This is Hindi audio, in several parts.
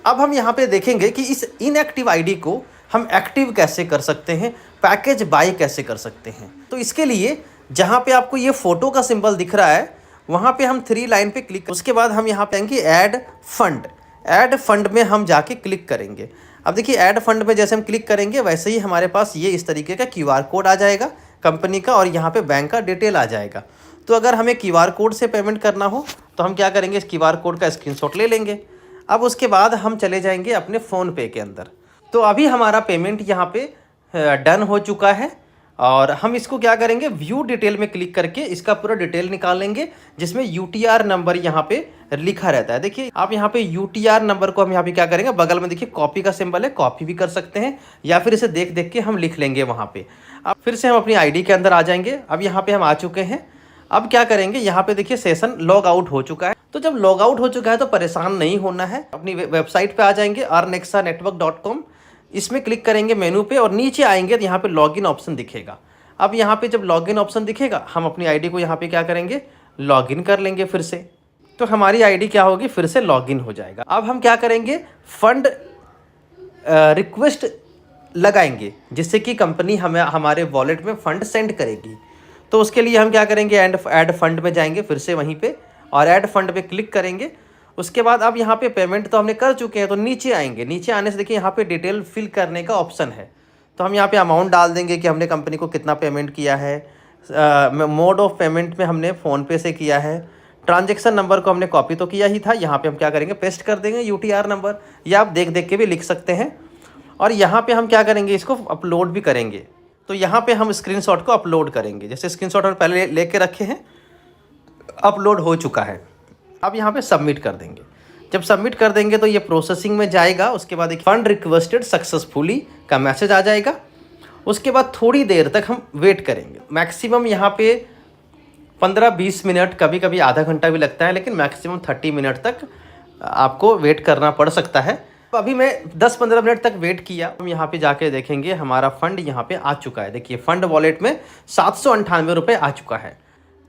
अब हम यहाँ पे देखेंगे कि इस इनएक्टिव आईडी को हम एक्टिव कैसे कर सकते हैं, पैकेज बाय कैसे कर सकते हैं। तो इसके लिए जहाँ पे आपको ये फ़ोटो का सिंबल दिख रहा है वहाँ पे हम 3 लाइन पे क्लिक, उसके बाद हम यहाँ पे आएंगे ऐड फंड में हम जाके क्लिक करेंगे। अब देखिए ऐड फंड में जैसे हम क्लिक करेंगे वैसे ही हमारे पास ये इस तरीके का QR कोड आ जाएगा कंपनी का, और यहाँ पे बैंक का डिटेल आ जाएगा। तो अगर हमें QR कोड से पेमेंट करना हो तो हम क्या करेंगे, इस QR कोड का स्क्रीनशॉट ले लेंगे। अब उसके बाद हम चले जाएंगे अपने फ़ोनपे के अंदर। तो अभी हमारा पेमेंट यहाँ पे डन हो चुका है, और हम इसको क्या करेंगे, व्यू डिटेल में क्लिक करके इसका पूरा डिटेल निकालेंगे जिसमें UTR नंबर यहाँ पे लिखा रहता है। देखिए आप यहाँ पे UTR नंबर को हम यहाँ पे क्या करेंगे, बगल में देखिए कॉपी का सिंबल है, कॉपी भी कर सकते हैं या फिर इसे देख देख के हम लिख लेंगे वहाँ पे। अब फिर से हम अपनी ID के अंदर आ जाएंगे। अब यहाँ पे हम आ चुके हैं। अब क्या करेंगे, यहाँ पे देखिए सेशन लॉग आउट हो चुका है। तो जब लॉग आउट हो चुका है तो परेशान नहीं होना है, अपनी वेबसाइट पे आ जाएंगे earnexanetwork.com, इसमें क्लिक करेंगे मेनू पे और नीचे आएंगे तो यहाँ पे लॉगिन ऑप्शन दिखेगा। अब यहाँ पे जब लॉगिन ऑप्शन दिखेगा हम अपनी आईडी को यहाँ पे क्या करेंगे, लॉगिन कर लेंगे फिर से। तो हमारी आईडी क्या होगी, फिर से लॉगिन हो जाएगा। अब हम क्या करेंगे, फंड रिक्वेस्ट लगाएंगे जिससे कि कंपनी हमें हमारे वॉलेट में फ़ंड सेंड करेगी। तो उसके लिए हम क्या करेंगे, ऐड फंड में जाएंगे फिर से वहीं पे, और ऐड फंड पे क्लिक करेंगे। उसके बाद अब यहाँ पे पेमेंट तो हमने कर चुके हैं, तो नीचे आएंगे। नीचे आने से देखिए यहाँ पे डिटेल फिल करने का ऑप्शन है। तो हम यहाँ पे अमाउंट डाल देंगे कि हमने कंपनी को कितना पेमेंट किया है। मोड ऑफ पेमेंट में हमने फ़ोनपे से किया है। ट्रांजैक्शन नंबर को हमने कॉपी तो किया ही था, यहाँ पे हम क्या करेंगे, पेस्ट कर देंगे UTR नंबर, या आप देख देख के भी लिख सकते हैं। और यहाँ पे हम क्या करेंगे, इसको अपलोड भी करेंगे। तो यहाँ पे हम स्क्रीनशॉट को अपलोड करेंगे। जैसे स्क्रीनशॉट हम पहले लेके रखे हैं, अपलोड हो चुका है। अब यहाँ पे सबमिट कर देंगे। जब सबमिट कर देंगे तो ये प्रोसेसिंग में जाएगा। उसके बाद एक फंड रिक्वेस्टेड सक्सेसफुली का मैसेज आ जाएगा। उसके बाद थोड़ी देर तक हम वेट करेंगे। मैक्सिमम यहाँ पे 15-20 मिनट, कभी कभी आधा घंटा भी लगता है, लेकिन मैक्सिमम 30 मिनट तक आपको वेट करना पड़ सकता है। तो अभी मैं 10-15 मिनट तक वेट किया। हम यहाँ पे जाके देखेंगे हमारा फ़ंड यहाँ पे आ चुका है। देखिए फ़ंड वॉलेट में 798 रुपये आ चुका है।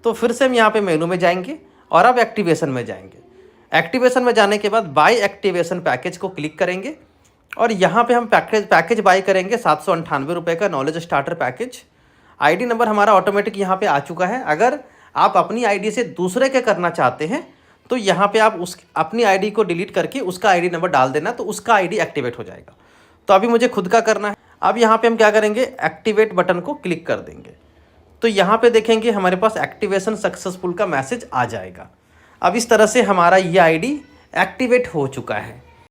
तो फिर से हम यहाँ पे मेनू में जाएंगे और अब एक्टिवेशन में जाएंगे। एक्टिवेशन में जाने के बाद बाय एक्टिवेशन पैकेज को क्लिक करेंगे, और यहाँ पे हम पैकेज बाय करेंगे 798 रुपये का knowledge starter package. ID number हमारा ऑटोमेटिक यहाँ पे आ चुका है। अगर आप अपनी आईडी से दूसरे के करना चाहते हैं तो यहाँ पे आप अपनी आईडी को डिलीट करके उसका आईडी नंबर डाल देना, तो उसका आईडी एक्टिवेट हो जाएगा। तो अभी मुझे खुद का करना है। अब यहाँ पे हम क्या करेंगे, एक्टिवेट बटन को क्लिक कर देंगे। तो यहाँ पे देखेंगे हमारे पास एक्टिवेशन सक्सेसफुल का मैसेज आ जाएगा। अब इस तरह से हमारा ये आईडी एक्टिवेट हो चुका है।